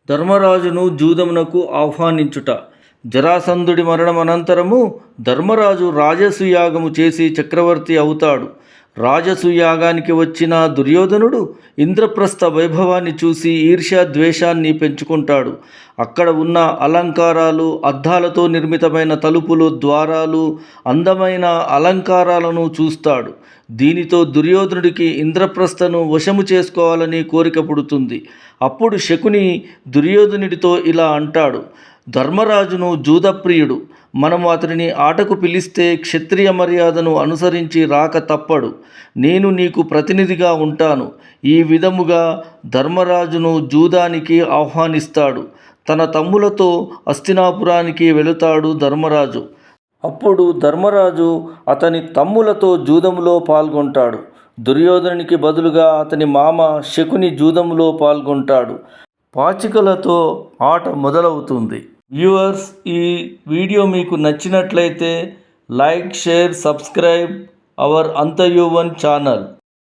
ధర్మరాజును జూదమునకు ఆహ్వానించుట. జరాసంధుడి మరణం అనంతరము ధర్మరాజు రాజసూయాగము చేసి చక్రవర్తి అవుతాడు. రాజసూయాగానికి వచ్చిన దుర్యోధనుడు ఇంద్రప్రస్థ వైభవాన్ని చూసి ఈర్ష్య ద్వేషాన్ని పెంచుకుంటాడు. అక్కడ ఉన్న అలంకారాలు, అద్దాలతో నిర్మితమైన తలుపులు, ద్వారాలు, అందమైన అలంకారాలను చూస్తాడు. దీనితో దుర్యోధనుడికి ఇంద్రప్రస్థను వశము చేసుకోవాలని కోరిక పుడుతుంది. అప్పుడు శకుని దుర్యోధనుడితో ఇలా అంటాడు: ధర్మరాజును జూదప్రియుడు. మనము అతనిని ఆటకు పిలిస్తే క్షత్రియ మర్యాదను అనుసరించి రాక తప్పడు. నేను నీకు ప్రతినిధిగా ఉంటాను. ఈ విధముగా ధర్మరాజును జూదానికి ఆహ్వానిస్తాడు. తన తమ్ములతో హస్తినాపురానికి వెళుతాడు ధర్మరాజు. అప్పుడు ధర్మరాజు అతని తమ్ములతో జూదములో పాల్గొంటాడు. దుర్యోధనునికి బదులుగా అతని మామ శకుని జూదములో పాల్గొంటాడు. పాచికలతో ఆట మొదలవుతుంది. వ్యూవర్స్, ఈ వీడియో మీకు నచ్చినట్లయితే లైక్, షేర్, సబ్స్క్రైబ్ అవర్ అంతయువన్ ఛానల్.